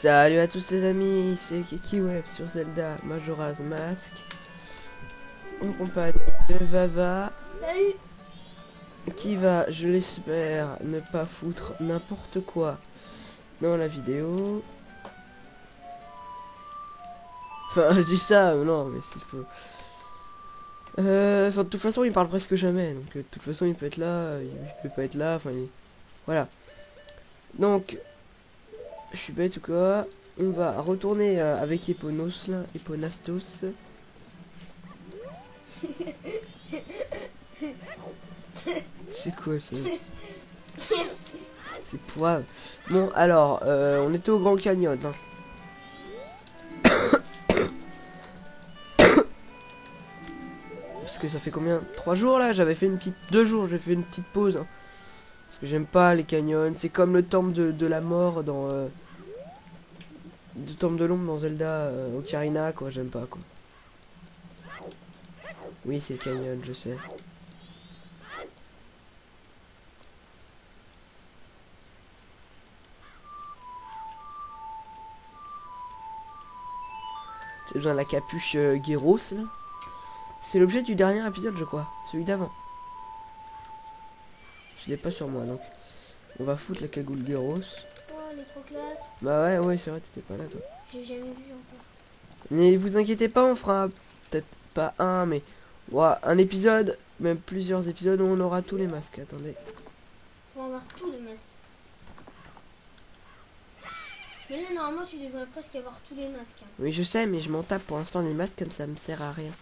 Salut à tous les amis, c'est KikiWeb sur Zelda Majora's Mask, en compagnie de Vava. Salut. Qui va, je l'espère, ne pas foutre n'importe quoi dans la vidéo. Enfin, je dis ça, non, mais si je peux. Enfin, de toute façon, il parle presque jamais, donc de toute façon, il peut être là, il peut pas être là, enfin, voilà. Donc, je suis bête ou quoi? On va retourner avec Eponos, là, Eponastos. C'est quoi ça? C'est poivre. Bon, alors, on était au Grand Canyon. Hein. Parce que ça fait combien? 3 jours là? J'avais fait une petite... 2 jours, j'ai fait une petite pause. Hein. Parce que j'aime pas les canyons. C'est comme le temple de la mort dans... le temple de l'ombre dans Zelda Ocarina, quoi. J'aime pas, quoi. Oui, c'est le canyon, je sais. C'est besoin de la capuche Gyros, là. C'est l'objet du dernier épisode, je crois. Celui d'avant. Je l'ai pas sur moi, donc. On va foutre la cagoule Gyros. Oh, elle est trop classe. Bah ouais, c'est vrai, t'étais pas là, toi. J'ai jamais vu encore. Mais vous inquiétez pas, on fera peut-être pas un, mais... Ouais, un épisode, même plusieurs épisodes où on aura tous les masques. Attendez. Pour avoir tous les masques. Mais là, normalement, tu devrais presque avoir tous les masques. Hein. Oui, je sais, mais je m'en tape pour l'instant, les masques, comme ça me sert à rien.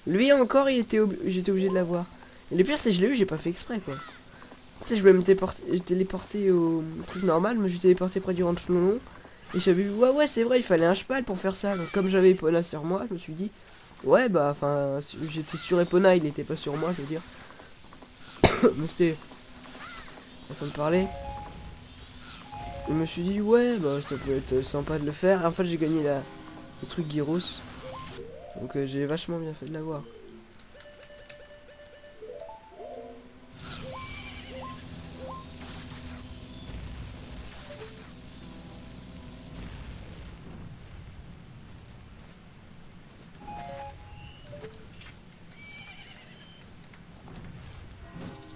Lui encore, j'étais obligé de l'avoir. Et le pire, c'est que je l'ai eu, j'ai pas fait exprès, quoi. Tu sais, je voulais me téléporter au truc normal, mais je me suis téléporté près du ranch Lolon. Et j'avais vu, ouais, c'est vrai, il fallait un cheval pour faire ça. Donc, comme j'avais Epona sur moi, je me suis dit, ouais, bah, enfin, j'étais sur Epona, il était pas sur moi, je veux dire. Mais c'était façon de parler. Je me suis dit, ouais, bah, ça peut être sympa de le faire. Et en fait, j'ai gagné le truc Gyros. Donc, j'ai vachement bien fait de l'avoir.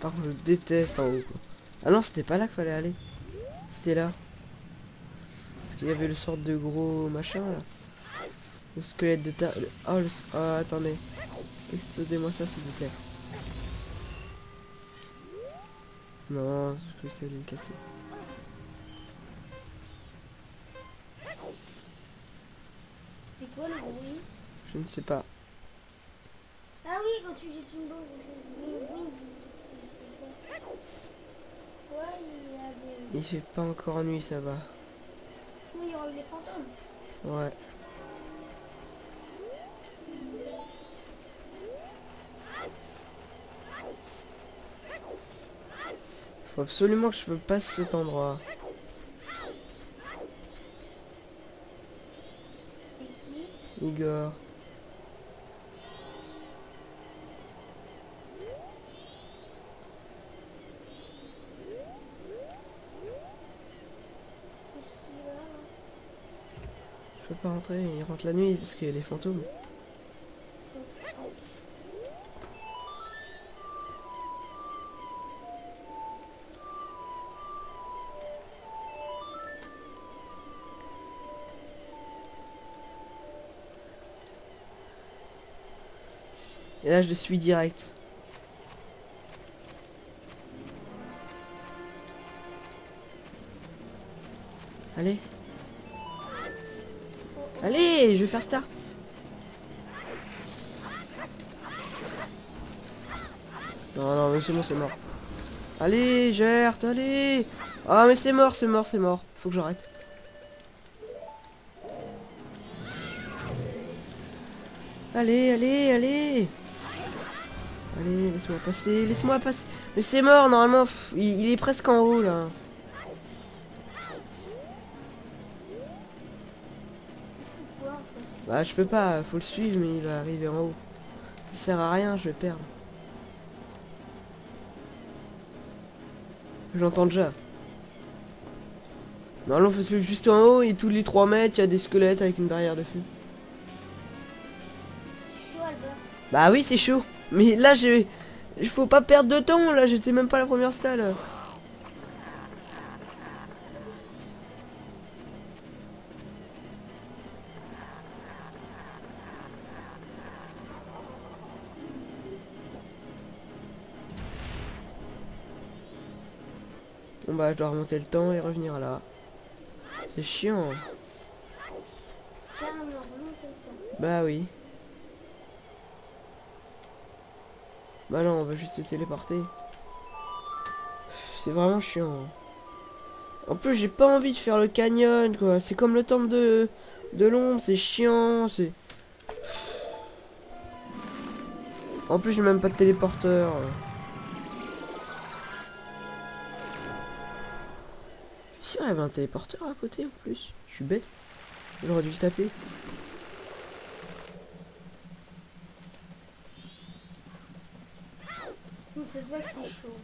Par contre, je déteste en haut, quoi. Ah non, c'était pas là qu'il fallait aller. C'était là. Parce qu'il y avait le sorte de gros machin, là. Le squelette de ta... Oh, oh, attendez. Explosez-moi ça, s'il vous plaît. Non, je vais essayer de le casser. C'est quoi le bruit? Je ne sais pas. Ah oui, quand tu jettes une bombe. Oui. C'est quoi? Ouais, il y a des... Il fait pas encore nuit, ça va. Sinon, il y aura eu les fantômes. Ouais. Faut absolument que je me passe cet endroit. C'est qui? Igor. Qu'est-ce qu'il a là? Je peux pas rentrer, il rentre la nuit parce qu'il y a des fantômes. Et là, je le suis direct. Allez. Allez, je vais faire start. Non, mais c'est bon, c'est mort. Allez, Gerte, allez. Ah, mais c'est mort. Faut que j'arrête. Allez. Allez, laisse-moi passer. Mais c'est mort, normalement. Il est presque en haut, là. Quoi, en fait? Bah, je peux pas, faut le suivre, mais il va arriver en haut. Ça sert à rien, je vais perdre. J'entends déjà. Normalement, faut se lever jusqu'en haut et tous les 3 mètres, il y a des squelettes avec une barrière de feu. C'est chaud, Albert. Bah oui, c'est chaud. Mais là, il faut pas perdre de temps. Là, j'étais même pas à la première salle. Bon bah, je dois remonter le temps et revenir là. C'est chiant. Carrément, remonte le temps. Bah oui. Bah non, on va juste se téléporter. C'est vraiment chiant. En plus, j'ai pas envie de faire le canyon, quoi. C'est comme le temple de l'ombre, c'est chiant, c'est... En plus, j'ai même pas de téléporteur. Si, il y avait un téléporteur à côté, en plus. Je suis bête. J'aurais dû le taper. Ça se voit que c'est chaud.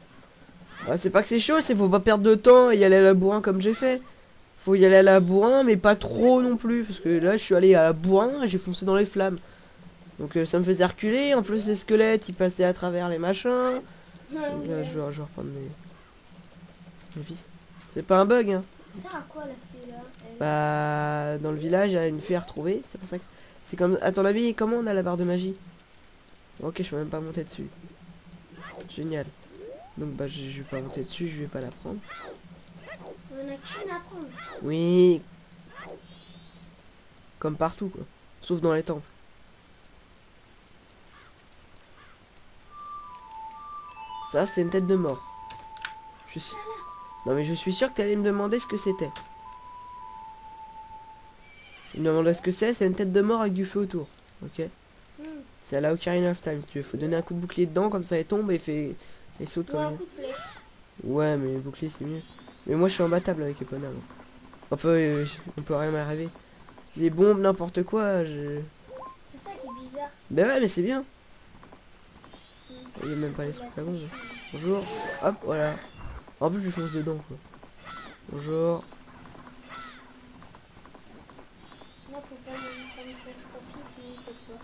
Ah, c'est pas que c'est chaud, c'est faut pas perdre de temps et y aller à la bourrin comme j'ai fait. Faut y aller à la bourrin, mais pas trop non plus. Parce que là, je suis allé à la bourrin et j'ai foncé dans les flammes. Donc ça me faisait reculer. En plus, les squelettes, ils passaient à travers les machins. Ouais, Là, je vais reprendre mes vies. C'est pas un bug, hein. Ça sert à quoi la fée là? Bah, dans le village, il y a une fée à retrouver. C'est pour ça que... C'est comme... À ton avis, comment on a la barre de magie? Ok, je peux même pas monter dessus. Génial. Donc bah, je vais pas monter dessus, je vais pas la prendre. On en a qu'une à prendre. Oui. Comme partout, quoi. Sauf dans les temples. Ça, c'est une tête de mort. Je suis... Non, mais je suis sûr que tu allais me demander ce que c'était. Tu me demandes ce que c'est une tête de mort avec du feu autour. Ok. C'est à la Ocarina of Time, si tu veux. Faut donner un coup de bouclier dedans, comme ça elle tombe et fait... Et saute Ou comme un ça. coup de flèche. Ouais, mais le bouclier, c'est mieux. Mais moi, je suis imbattable avec Epona. Enfin, on peut rien m'arriver. Des bombes, n'importe quoi, je... C'est ça qui est bizarre. Ben ouais, mais c'est bien. Il y a même pas les trucs à bon. Bonjour. Hop, voilà. En plus, je fonce dedans, quoi. Bonjour. Non, faut pas me prendre trop de profil, sinon c'est pas.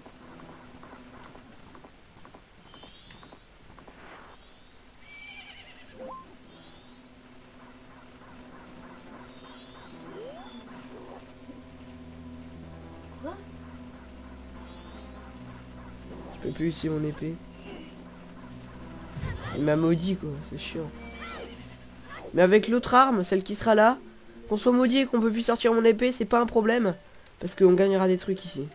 Quoi? Je peux plus utiliser mon épée. Il m'a maudit, quoi. C'est chiant. Mais avec l'autre arme, celle qui sera là, qu'on soit maudit et qu'on peut plus sortir mon épée, c'est pas un problème. Parce qu'on gagnera des trucs ici.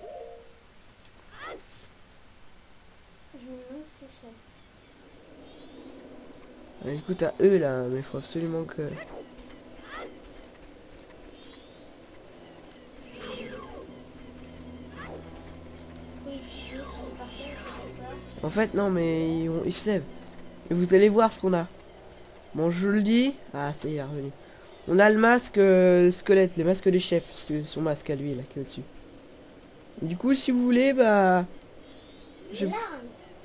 Je me demande ce que c'est. Ah, écoute, à eux là, mais faut absolument que... Oui, il est par terre, quelque part. En fait, non, mais ils se lèvent. Et vous allez voir ce qu'on a. Bon, je le dis. Ah, ça y est, revenu. On a le masque squelette, le masque des chefs. Son masque à lui, là, qui est au-dessus. Du coup, si vous voulez, bah... C'est l'arme.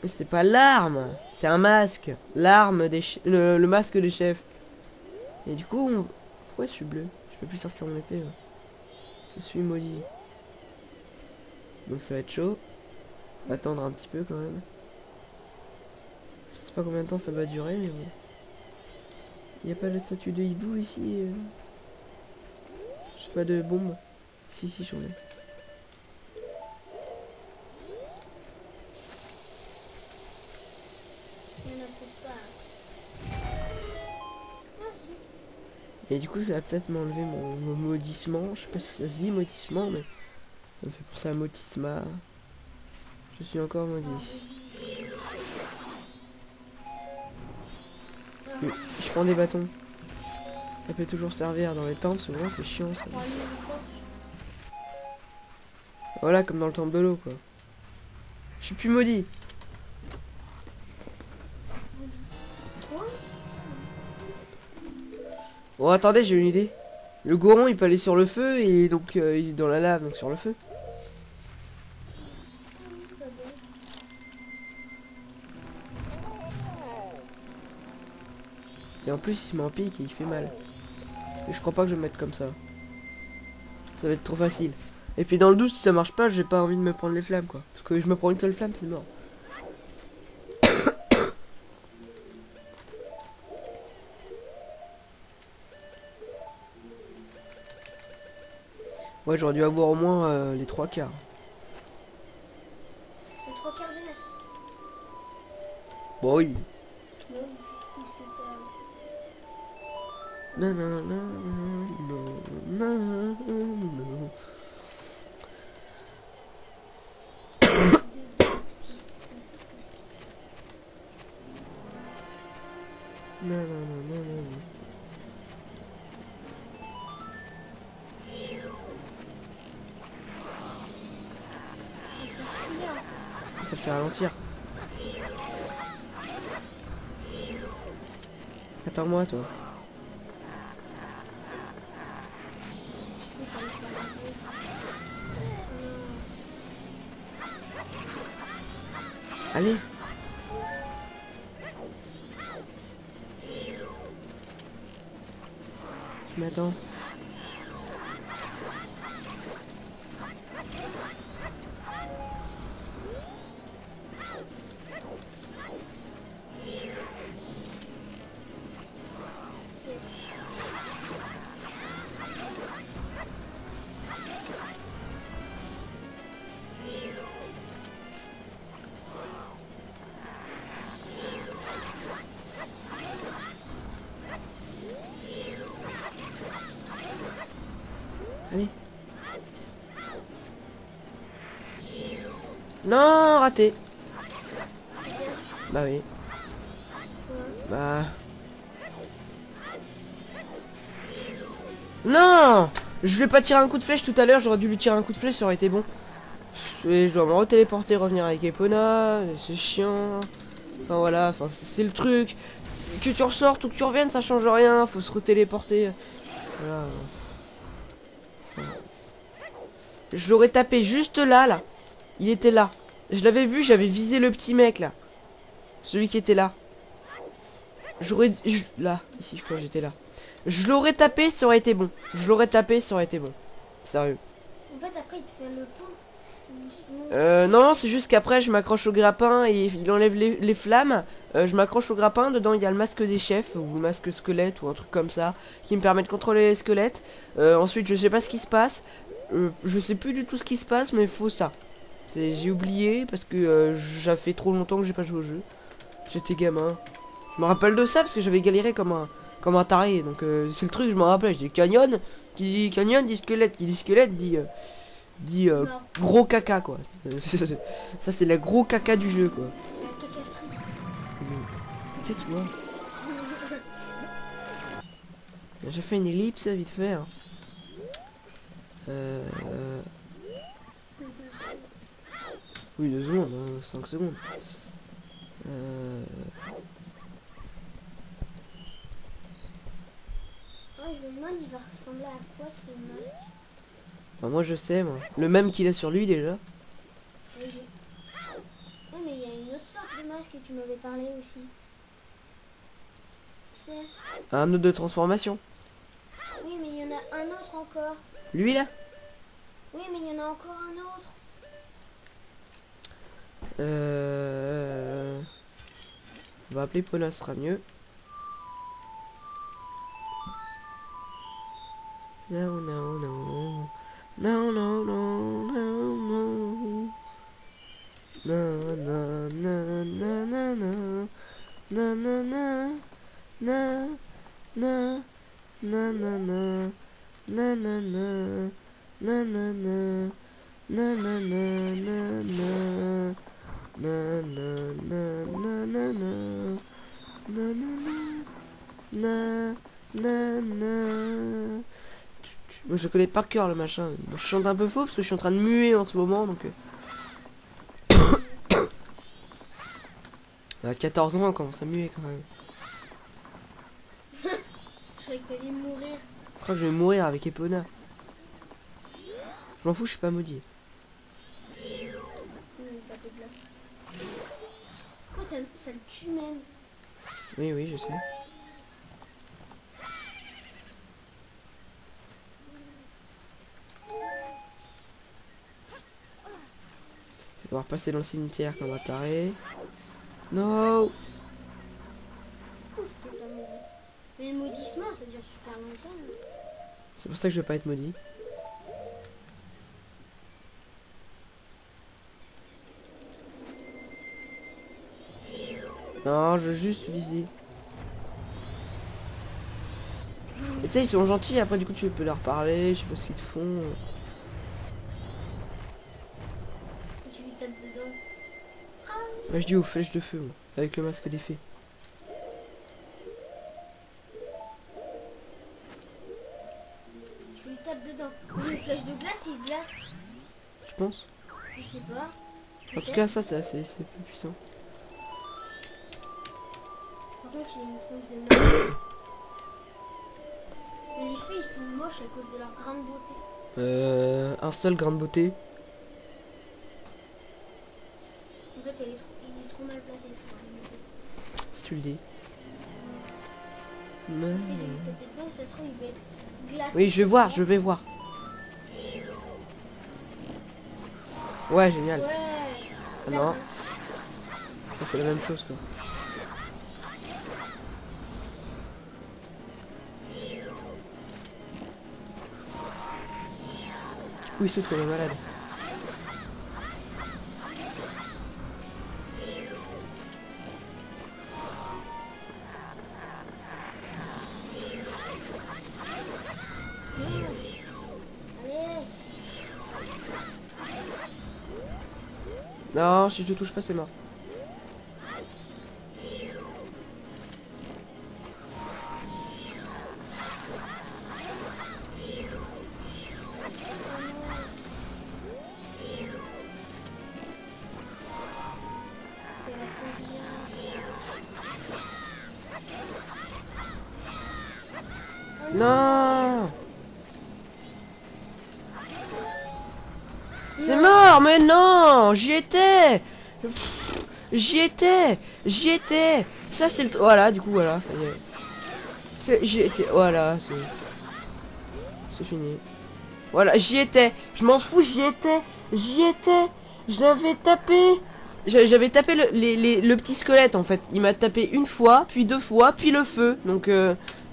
C'est pas l'arme, c'est un masque. L'arme des le masque des chefs. Et du coup, pourquoi je suis bleu? Je peux plus sortir mon épée, là. Je suis maudit. Donc ça va être chaud. On va attendre un petit peu quand même. Je sais pas combien de temps ça va durer, mais bon. Il n'y a pas de statue de hibou ici. Je sais pas de bombe. Si, j'en ai. Il y en a peut-être pas. Ah, si. Et du coup, ça va peut-être m'enlever mon maudissement. Je sais pas si ça se dit maudissement, mais ça me fait penser à Motisma. Je suis encore maudit. Je prends des bâtons. Ça peut toujours servir dans les temples, souvent c'est chiant ça. Pour allumer les torches. Voilà, comme dans le temple de l'eau, quoi. Je suis plus maudit. Quoi? Oh, attendez, j'ai une idée. Le goron, il peut aller sur le feu et donc il est dans la lave, donc sur le feu. Pas bête. Et en plus, il se met en pique et il fait mal. Et je crois pas que je vais me mettre comme ça. Ça va être trop facile. Et puis dans le 12, si ça marche pas, j'ai pas envie de me prendre les flammes, quoi. Parce que je me prends une seule flamme, c'est mort. Ouais, j'aurais dû avoir au moins les 3 quarts. Les 3 quarts des masques. Bon, oui. Mais oui, tout ce que t'as. Non, non, non, non, non, non. Non, non, non, non, non. Ça fait reculer en fait. Ça fait ralentir. Attends-moi, toi. Je peux ça me fait reculer. Allez. Je m'attends. Allez. Non, raté. Bah oui. Bah. Non, je vais pas tirer un coup de flèche tout à l'heure. J'aurais dû lui tirer un coup de flèche, ça aurait été bon. Je dois me retéléporter, revenir avec Epona. C'est chiant. Enfin voilà, enfin c'est le truc. Que tu ressortes ou que tu reviennes, ça change rien. Faut se retéléporter. Voilà. Je l'aurais tapé juste là, là. Il était là. Je l'avais vu, j'avais visé le petit mec là. Celui qui était là. Là, ici, quand j'étais là. Je l'aurais tapé, ça aurait été bon. Je l'aurais tapé, ça aurait été bon. Sérieux. En fait, après, il te fait le pont. Ou sinon. Non, c'est juste qu'après, je m'accroche au grappin et il enlève les flammes. Je m'accroche au grappin. Dedans, il y a le masque des chefs ou le masque squelette ou un truc comme ça qui me permet de contrôler les squelettes. Ensuite, je sais pas ce qui se passe. Je sais plus du tout ce qui se passe, mais il faut ça. J'ai oublié parce que ça fait trop longtemps que j'ai pas joué au jeu. J'étais gamin. Je me rappelle de ça parce que j'avais galéré comme un taré. Donc c'est le truc, je me rappelle. Je dis canyon, qui dit canyon dit squelette, qui dit squelette dit gros caca quoi. Ça c'est le gros caca du jeu quoi. C'est la cacasserie. C'est tout. Hein. J'ai fait une ellipse vite fait. Hein. Oui, 2 secondes, hein, 5 secondes. Ouais, je me demande, il va ressembler à quoi ce masque? Enfin, moi je sais, moi. Le même qu'il a sur lui déjà. Ouais, mais il y a une autre sorte de masque que tu m'avais parlé aussi. C'est. Un autre de transformation. Oui, mais il y en a un autre encore. Lui là. Oui, mais il y en a encore un autre. On va appeler Pona, ce sera mieux. Non, non, non. Non, non, non, non, non. Non, non, non, non, non, non. Non, non, non. Non, non. Non, non, non. Non, non, non. Non, non, non. Non, non, non, non, non. Non, non, non, non, non, non. Non, non, non. Non, non, non. Moi je connais par cœur le machin. Je chante un peu faux parce que je suis en train de muer en ce moment donc. À 14 ans on commence à muer quand même. Je croyais que t'allais mourir. Je crois que je vais mourir avec Epona. Je m'en fous, je suis pas maudit. Oh, ça le tue même. Oui, oui, je sais. pouvoir passer dans le cimetière comme un taré. Non. Ouf, t'es pas maudit. Mais le maudissement, ça dure super longtemps. C'est pour ça que je veux pas être maudit. Non, je veux juste viser. Et tu sais, ils sont gentils, après du coup tu peux leur parler, je sais pas ce qu'ils te font. Et tu lui tapes dedans. Moi je dis aux flèches de feu, moi, avec le masque des fées. Tu lui tapes dedans. Oui, une flèche de glace, il glace. Tu penses? Je sais pas. En tout cas, ça c'est plus puissant. Par contre, il a une tronche de merde. Mais les fées, ils sont moches à cause de leur grande beauté. Un seul grain de beauté. En fait, il est trop mal placé, ce grain de beauté. Si tu le dis. Essaye de lui taper dedans, ça se trouve, il va être glacé. Oui, je vais voir, je vais voir. Ouais, génial. Ouais. Ah Ça non. va. Ça fait la même chose quoi. Du coup, il saute comme un malade. Yes. Allez. Non, si je te touche pas, c'est mort. T'es la folie. Oh Non. C'est mort, mais non. J'y étais. J'y étais. J'y étais. Ça, c'est le... Voilà, du coup, voilà, ça y est. J'y étais. Voilà, c'est fini. Voilà, j'y étais. Je m'en fous, j'y étais. J'y étais. Je l'avais tapé. J'avais tapé le petit squelette en fait. Il m'a tapé une fois, puis deux fois, puis le feu. Donc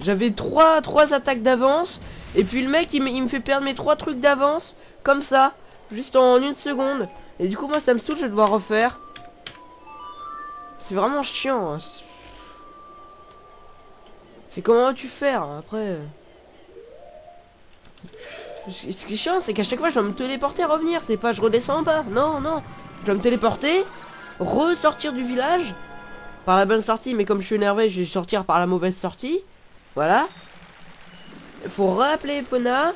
j'avais trois attaques d'avance. Et puis le mec il me fait perdre mes 3 trucs d'avance. Comme ça. Juste en une seconde. Et du coup moi ça me saoule, je vais devoir refaire. C'est vraiment chiant. Hein. C'est comment vas-tu faire hein, après. Ce qui est chiant c'est qu'à chaque fois je dois me téléporter à revenir. C'est pas je redescends en bas. Non, non. Je dois me téléporter. Ressortir du village. Par la bonne sortie. Mais comme je suis énervé je vais sortir par la mauvaise sortie. Voilà. Il faut rappeler Epona.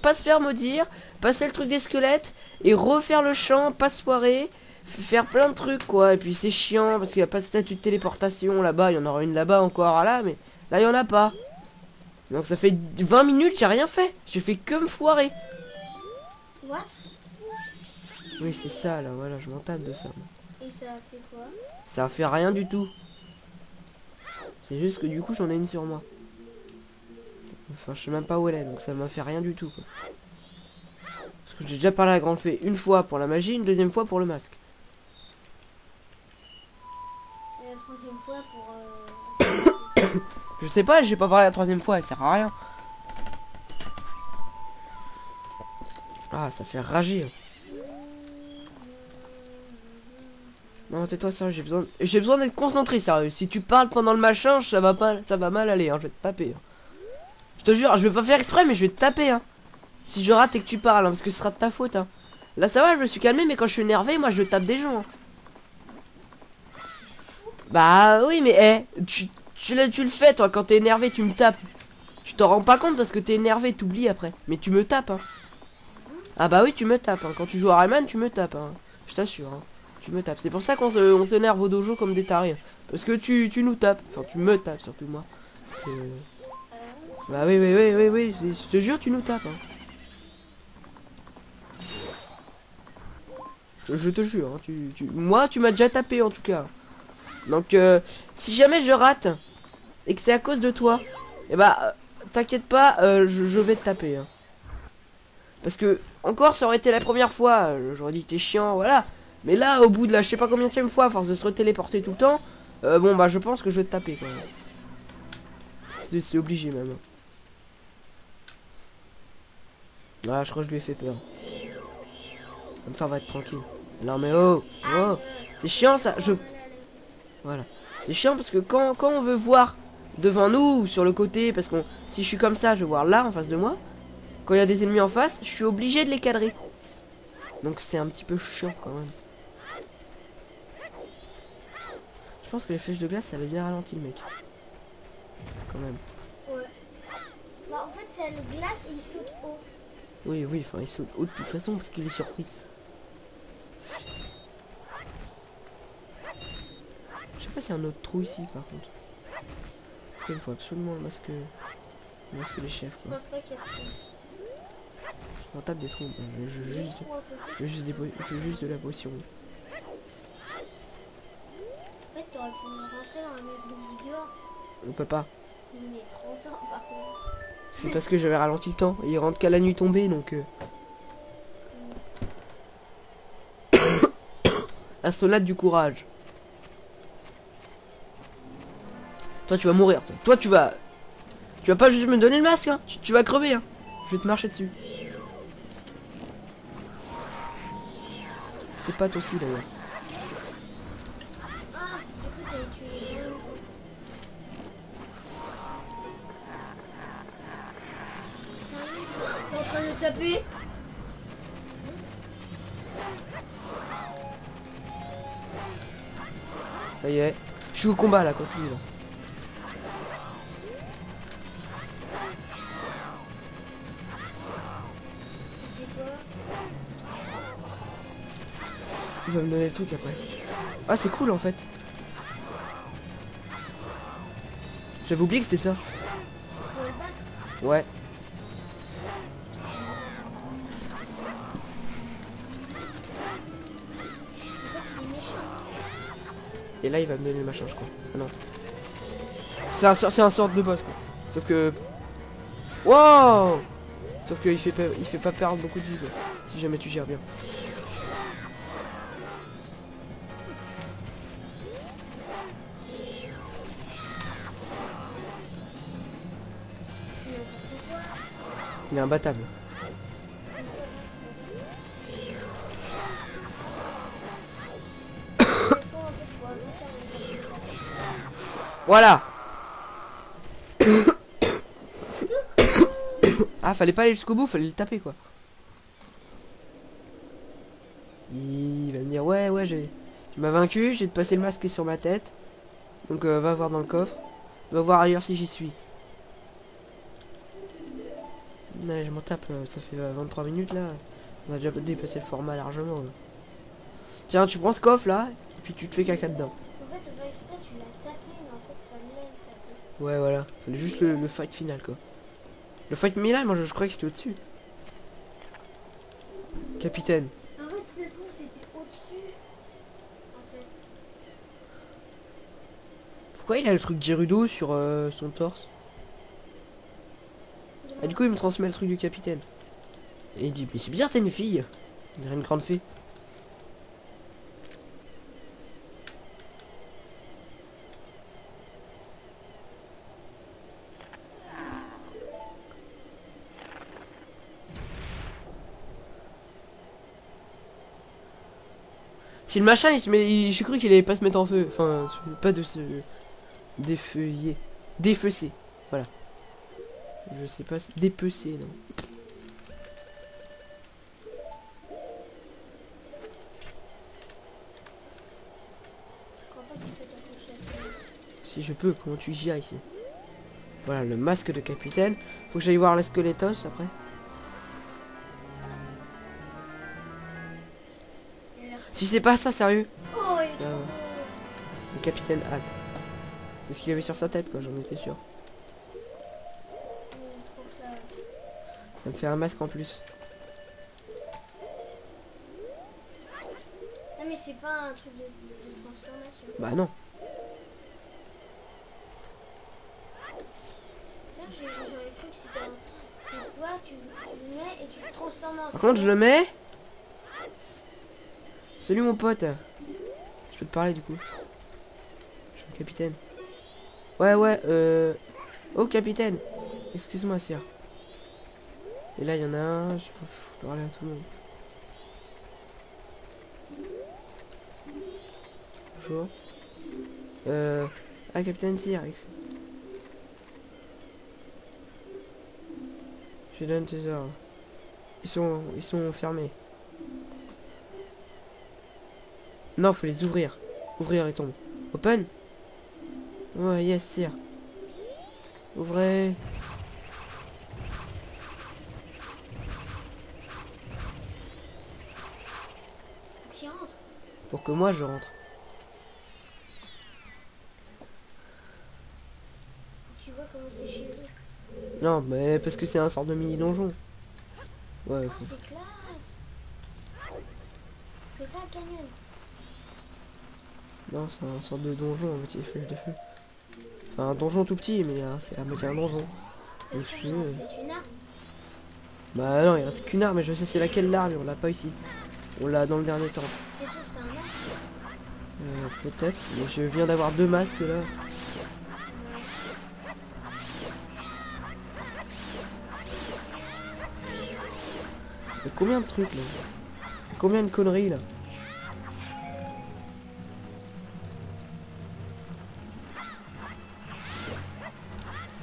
Pas se faire maudire. Passer le truc des squelettes. Et refaire le champ. Pas se foirer. Faire plein de trucs quoi. Et puis c'est chiant parce qu'il n'y a pas de statue de téléportation là-bas. Il y en aura une là-bas encore là. Mais là il n'y en a pas. Donc ça fait 20 minutes, j'ai rien fait. J'ai fait que me foirer. What? Oui, c'est ça là, voilà, je m'en tape de ça. Et ça a fait quoi? Ça a fait rien du tout. C'est juste que du coup, j'en ai une sur moi. Enfin, je sais même pas où elle est, donc ça m'a fait rien du tout. Quoi. Parce que j'ai déjà parlé à la grande fée une fois pour la magie, une deuxième fois pour le masque. Et la troisième fois pour... Je sais pas, j'ai pas parlé la troisième fois, elle sert à rien. Ah, ça fait rager. Non, tais-toi, sérieux, j'ai besoin d'être concentré, sérieux. Si tu parles pendant le machin, ça va mal aller, hein, je vais te taper. Hein. Je te jure, je vais pas faire exprès, mais je vais te taper, hein. Si je rate et que tu parles, hein, parce que ce sera de ta faute, hein. Là, ça va, je me suis calmé, mais quand je suis énervé, moi, je tape des gens. Hein. Bah oui, mais tu le fais, toi, quand t'es énervé, tu me tapes. Tu t'en rends pas compte parce que t'es énervé, t'oublies après. Mais tu me tapes, hein. Ah bah oui, tu me tapes, hein. Quand tu joues à Rayman, tu me tapes, hein. Je t'assure, hein. Tu me tapes. C'est pour ça qu'on s'énerve au dojo comme des tarés. Parce que tu nous tapes. Enfin, tu me tapes, surtout moi. Bah oui. Je te jure, tu nous tapes, hein. Je te jure, hein. Moi, tu m'as déjà tapé, en tout cas. Donc, si jamais je rate et que c'est à cause de toi, et bah, t'inquiète pas, je vais te taper. Hein. Parce que, encore, ça aurait été la première fois, j'aurais dit t'es chiant, voilà. Mais là, au bout de la je sais pas combienième fois, à force de se téléporter tout le temps, bon bah je pense que je vais te taper quand même. C'est obligé même. Ah, je crois que je lui ai fait peur. Comme ça on va être tranquille. Non mais oh, oh, c'est chiant ça. Voilà. C'est chiant parce que quand on veut voir devant nous ou sur le côté, parce que si je suis comme ça, je vais voir là en face de moi. Quand il y a des ennemis en face, je suis obligé de les cadrer. Donc c'est un petit peu chiant quand même. Je pense que les flèches de glace, ça avait bien ralenti le mec. Quand même. Ouais. Bah, en fait, ça le glace et il saute haut. Oui, oui, enfin il saute haut de toute façon parce qu'il est surpris. Je sais pas s'il y a un autre trou ici par contre. Il me faut absolument le masque des chefs Je quoi. pense pas qu'il y a de trou. On tape des trous. Je veux juste, je veux juste de la potion. En fait, t'aurais pu rentrer dans la maison d'Igor. On peut pas. Il met 30 ans par contre. C'est parce que j'avais ralenti le temps. Il rentre qu'à la nuit tombée donc. Assolade du courage. Toi tu vas mourir. Toi tu vas pas juste me donner le masque hein. Tu vas crever hein. Je vais te marcher dessus. Tes pattes aussi d'ailleurs. Ah, j'ai cru que t'avais tué en même temps. Sérieux? T'es en train de le taper? Ça y est. Je suis au combat là contre lui là. Ça fait quoi? Il va me donner le truc après. Ah c'est cool en fait. J'avais oublié que c'était ça. Tu veux le battre? Ouais. En fait, il est méchant. Et là il va me donner le machin je crois. Ah non. C'est un sorte de boss quoi. Sauf que. Wow. Sauf qu'il fait pas perdre beaucoup de vie quoi. Si jamais tu gères bien. C'est n'importe quoi. Il est imbattable. Comme ça, de toute façon, en fait, faut avancer en même temps. Voilà. Ah fallait pas aller jusqu'au bout, fallait le taper quoi. Il va me dire ouais tu m'as vaincu, j'ai te passer le masque sur ma tête. Donc va voir dans le coffre. Va voir ailleurs si j'y suis. Allez je m'en tape, ça fait 23 minutes là. On a déjà dépassé le format largement. Là. Tiens tu prends ce coffre là, et puis tu te fais caca dedans. En fait, sans faire exprès, tu l'as tapé, mais en fait, fallait le taper. Ouais voilà, fallait juste le fight final quoi. Le fight Milan, moi je croyais que c'était au-dessus. Capitaine. En fait, si ça se trouve, c'était au-dessus. En fait. Pourquoi il a le truc Gerudo sur son torse? Ah du coup il me transmet le truc du capitaine. Et il dit mais c'est bizarre t'es une fille. On dirait une grande fée. Si le machin il se met. J'ai cru qu'il allait pas se mettre en feu. Enfin pas de se défeuiller. Défeusser. Voilà. Je sais pas. Dépecer non. Je crois pas que tu peux t'accrocher à ça. Si je peux, comment tu y ailles ici? Voilà le masque de capitaine. Faut que j'aille voir les squelettos après. Si c'est pas ça, sérieux. Oh, il est Ça, trop beau. le capitaine Had. C'est ce qu'il avait sur sa tête, quoi, j'en étais sûr. Il est trop clair. Ça me fait un masque en plus. Non, mais c'est pas un truc de transformation. Bah non. Tiens, j'aurais cru que c'était un. Que toi, tu le mets et tu le transformes en. Par contre, je le mets. Salut mon pote. Je peux te parler du coup. Je suis le capitaine. Ouais, oh capitaine. Excuse-moi sire. Et là il y en a un, je peux parler à tout le monde. Bonjour. Ah capitaine sire. Je donne tes ordres. Ils sont fermés. Non, faut les ouvrir. Ouvrir les tombes. Open. Ouais, yes, sire. Ouvrez. Qui rentre? Pour que moi je rentre. Tu vois comment c'est chez eux. Non, mais parce que c'est un sort de mini donjon. Ouais, Oh, faut... c'est classe. C'est ça le canyon. Non, c'est un sort de donjon avec des flèches de feu. Enfin, un donjon tout petit, mais c'est à moitié un donjon. Est-ce Donc, que vous avez peut-être une arme? bah non, il reste qu'une arme, mais je sais c'est laquelle l'arme, mais on l'a pas ici. On l'a dans le dernier temps. C'est sûr que c'est un masque. Peut-être, mais je viens d'avoir 2 masques là. Il y a combien de trucs là? Il y a combien de conneries là?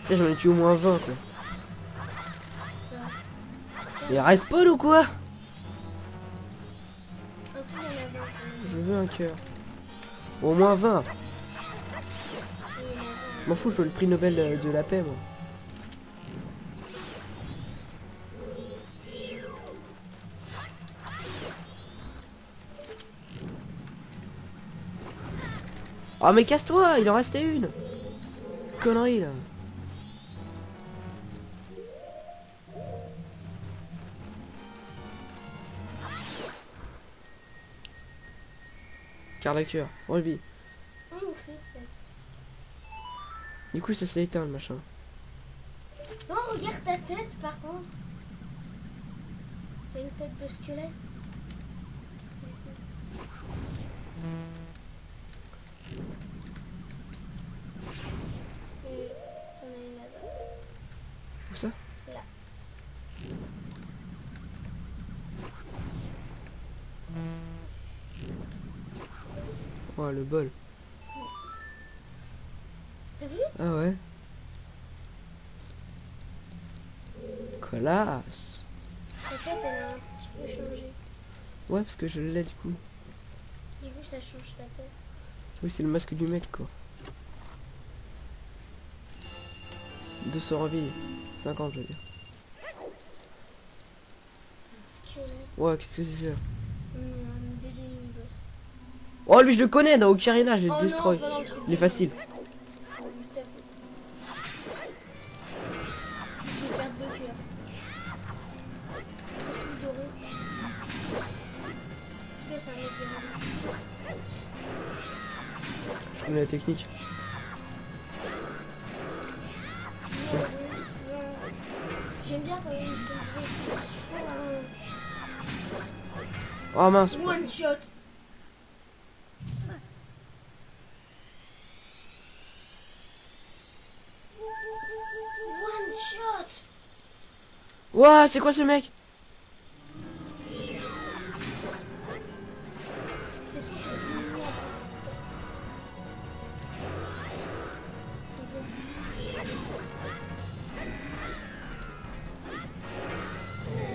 Tu sais, j'en ai tué au moins 20 quoi. Il respawn ou quoi? En tout, il y en a 20 quand même. Je veux un cœur. Au moins 20. Oui, il y en a 20. M'en fous, je veux le prix Nobel de la paix moi. Ah mais casse-toi, il en restait une. Connerie là. Car la cœur, revie. Oh, une clé peut-être. Du coup ça s'est éteint le machin. Oh, regarde ta tête par contre. T'as une tête de squelette. Et t'en as une là-bas. Où ça? Là. Oh le bol. T'as vu? Ah ouais. Classe. Ta tête elle a un petit peu changé. Ouais parce que je l'ai du coup. Du coup ça change ta tête. Oui c'est le masque du mec quoi. 200 revilles. 50 je veux dire. Un squelette. Ouais qu'est-ce que c'est ça? Un bébé mini-boss. Oh lui je le connais dans Ocarina, je l'ai Oh destroy. non, pas dans le truc. Il est facile. Faut lui taper. Je vais perdre 2 cœurs. Surtout le doré. En tout cas, c'est un mec bien. Je connais la technique. J'aime bien quand il fait le bruit. Oh mince. One shot. One shot. Ouah c'est quoi ce mec? C'est sûr, c'est le mignon.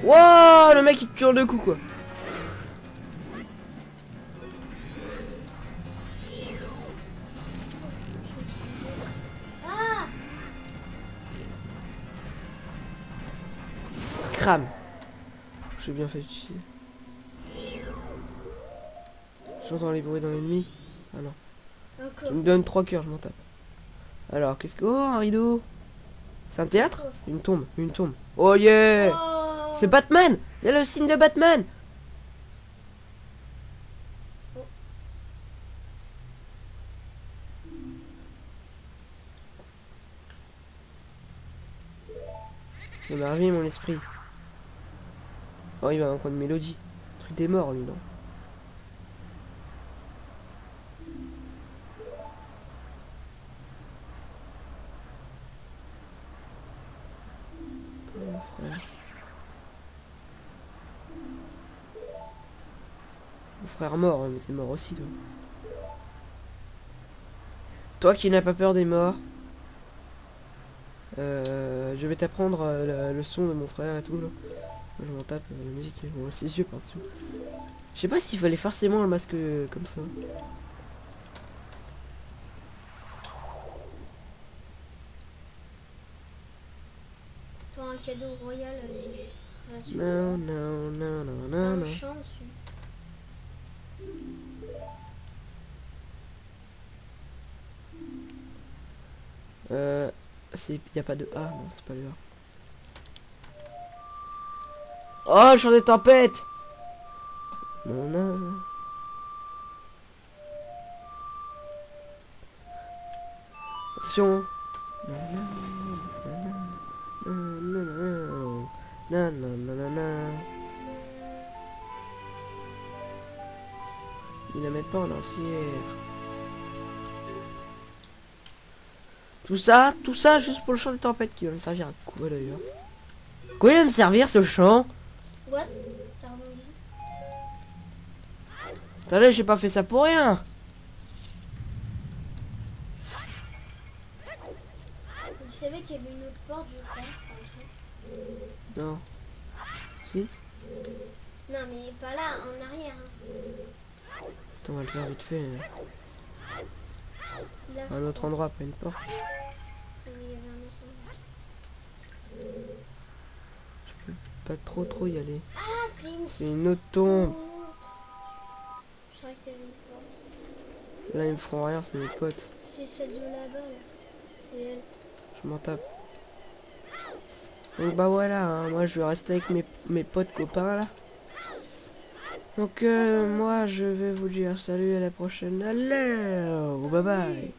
Ouah le mec il te tue en 2 coups quoi. Ah. Crame. J'ai bien fait chier. J'entends les bruits dans l'ennemi. Ah non. Un Tu me coffre. donnes 3 cœurs, je m'en tape. Alors, qu'est-ce que... Oh, un rideau. C'est un théâtre? Une tombe, une tombe. Oh yeah. Oh. C'est Batman. Il y a le signe de Batman. On a réveillé mon esprit. Oh, il va un coin de mélodie. Le truc des morts, lui, non? Mon frère mort, hein, mais t'es mort aussi, toi. Toi qui n'as pas peur des morts. Je vais t'apprendre le son de mon frère et tout, là. Moi, je m'en tape la musique, je vois ses yeux par-dessous. Je sais pas s'il fallait forcément le masque comme ça. Toi, un cadeau royal si tu vas sur Non, non, non, non, non, un non. champ dessus. Y a pas de A, non, c'est pas le A. Oh, le chant des tempêtes! Non, non. Attention. Non, non, non, non, non, non, non. Ils la mettent pas en entière. Tout ça juste pour le chant des tempêtes qui va me servir à quoi d'ailleurs? Quoi il va me servir ce chant? What? T'as rebondi? Attendez, j'ai pas fait ça pour rien. Tu savais qu'il y avait une autre porte, je crois, par exemple. Non. Si? Non, mais pas là, en arrière. Hein. Attends, on va le faire vite fait. Là, Un autre endroit, pas une porte. il y avait un autre endroit. Pas trop y aller. Ah, c'est une autre tombe. Je croyais qu'il y avait une porte. Là, ils me feront rien, c'est mes potes. C'est celle de là-bas, là. C'est elle. Je m'en tape. Donc bah voilà, hein, moi je vais rester avec mes potes copains là. Donc moi je vais vous dire salut, à la prochaine. Allez, bye bye.